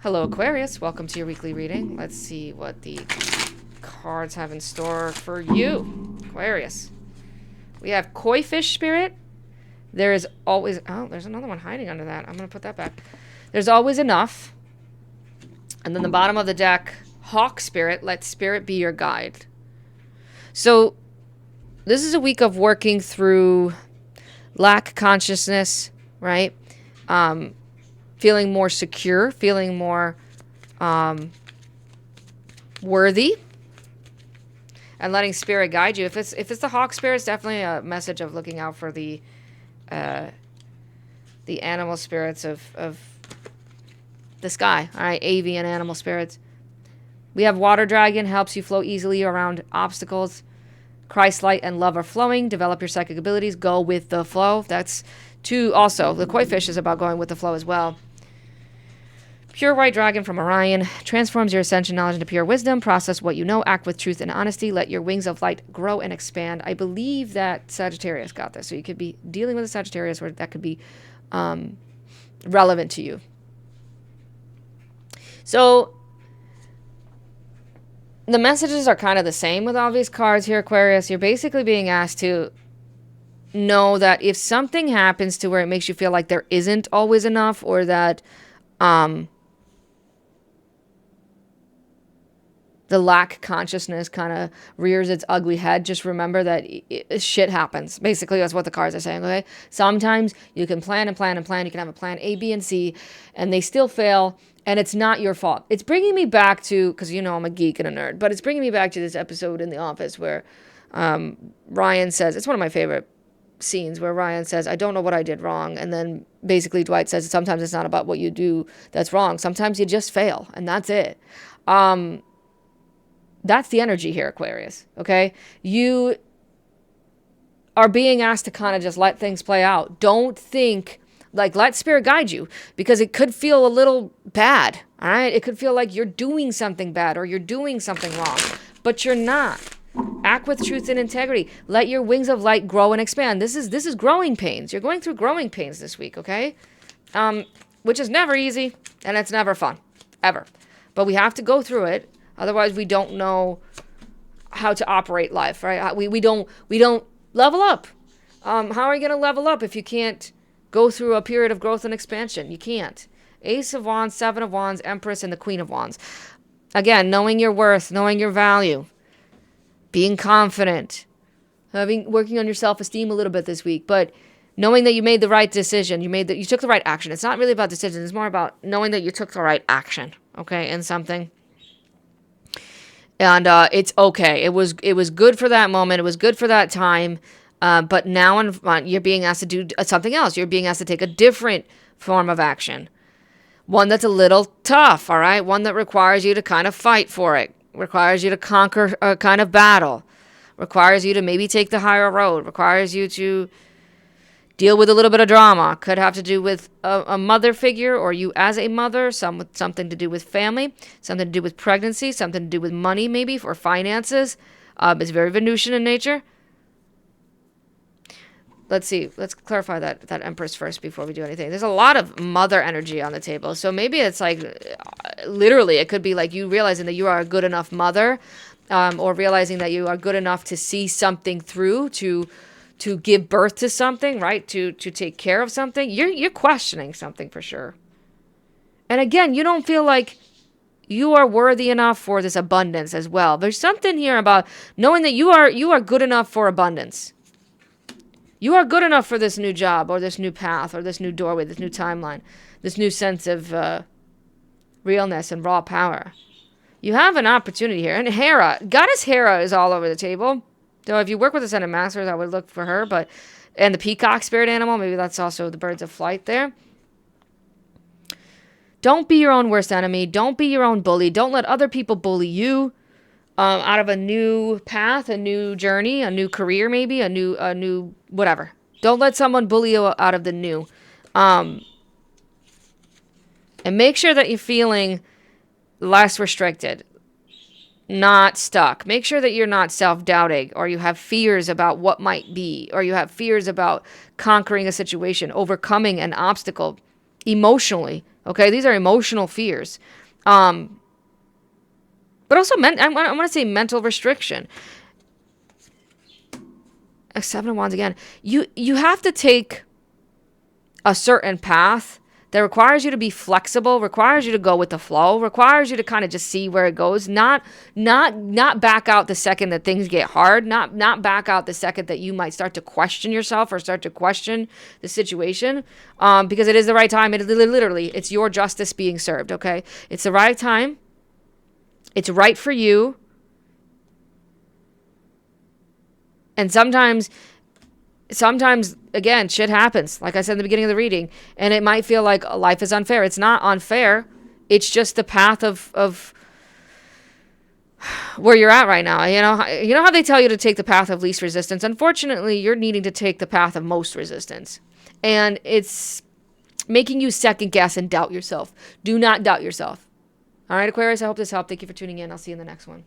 Hello, Aquarius. Welcome to your weekly reading. Let's see what the cards have in store for you, Aquarius. We have Koi Fish Spirit. There is always... Oh, there's another one hiding under that. I'm going to put that back. There's always enough. And then the bottom of the deck, Hawk Spirit. Let Spirit be your guide. So, this is a week of working through lack consciousness, right? Feeling more secure, feeling more worthy, and letting Spirit guide you. If it's the Hawk Spirit, it's definitely a message of looking out for the animal spirits of the sky. All right, avian animal spirits. We have Water Dragon, helps you flow easily around obstacles. Christ light and love are flowing. Develop your psychic abilities. Go with the flow. That's two. Also, the Koi Fish is about going with the flow as well. Pure White Dragon from Orion transforms your ascension knowledge into pure wisdom. Process what you know. Act with truth and honesty. Let your wings of light grow and expand. I believe that Sagittarius got this. So you could be dealing with a Sagittarius where that could be relevant to you. So the messages are kind of the same with all these cards here, Aquarius. You're basically being asked to know that if something happens to where it makes you feel like there isn't always enough, or that the lack consciousness kind of rears its ugly head, just remember that shit happens. Basically, that's what the cards are saying, okay? Sometimes you can plan and plan and plan. You can have a plan A, B, and C, and they still fail, and it's not your fault. It's bringing me back to, because you know I'm a geek and a nerd, but it's bringing me back to this episode in The Office where Ryan says, it's one of my favorite scenes, where Ryan says, I don't know what I did wrong, and then basically Dwight says, sometimes it's not about what you do that's wrong. Sometimes you just fail, and that's it. That's the energy here, Aquarius, okay? You are being asked to kind of just let things play out. Don't think, like, let Spirit guide you, because it could feel a little bad, all right? It could feel like you're doing something bad or you're doing something wrong, but you're not. Act with truth and integrity. Let your wings of light grow and expand. This is growing pains. You're going through growing pains this week, okay? Which is never easy, and it's never fun, ever. But we have to go through it. Otherwise, we don't know how to operate life, right? We don't level up. How are you going to level up if you can't go through a period of growth and expansion? You can't. Ace of Wands, Seven of Wands, Empress, and the Queen of Wands. Again, knowing your worth, knowing your value, being confident, working on your self-esteem a little bit this week, but knowing that you made the right decision, you took the right action. It's not really about decisions. It's more about knowing that you took the right action, okay, in something. And it's okay. It was good for that moment. It was good for that time. But now you're being asked to do something else. You're being asked to take a different form of action. One that's a little tough, all right? One that requires you to kind of fight for it. Requires you to conquer a kind of battle. Requires you to maybe take the higher road. Requires you to deal with a little bit of drama. Could have to do with a mother figure, or you as a mother, something to do with family, something to do with pregnancy, something to do with money maybe, or finances. It's very Venusian in nature. Let's see. Let's clarify that Empress first before we do anything. There's a lot of mother energy on the table. So maybe it's like, literally, it could be like you realizing that you are a good enough mother, or realizing that you are good enough to see something through, to give birth to something, right? To take care of something. You're questioning something for sure. And again, you don't feel like you are worthy enough for this abundance as well. There's something here about knowing that you are good enough for abundance. You are good enough for this new job, or this new path, or this new doorway, this new timeline, this new sense of realness and raw power. You have an opportunity here. And Hera, Goddess Hera is all over the table. So if you work with the Ascended Masters, I would look for her. And the peacock spirit animal, maybe that's also the birds of flight there. Don't be your own worst enemy. Don't be your own bully. Don't let other people bully you out of a new path, a new journey, a new career maybe, a new whatever. Don't let someone bully you out of the new. And make sure that you're feeling less restricted, not stuck. Make sure that you're not self-doubting, or you have fears about what might be, or you have fears about conquering a situation, overcoming an obstacle emotionally, Okay, these are emotional fears. But also, I want to say mental restriction. Seven of Wands again. You have to take a certain path that requires you to be flexible, requires you to go with the flow, requires you to kind of just see where it goes, not back out the second that things get hard, not back out the second that you might start to question yourself or start to question the situation, because it is the right time. It literally, it's your justice being served. Okay, it's the right time. It's right for you. And sometimes, again, shit happens. Like I said in the beginning of the reading, and it might feel like life is unfair. It's not unfair. It's just the path of where you're at right now. You know how they tell you to take the path of least resistance? Unfortunately, you're needing to take the path of most resistance. And it's making you second guess and doubt yourself. Do not doubt yourself. All right, Aquarius, I hope this helped. Thank you for tuning in. I'll see you in the next one.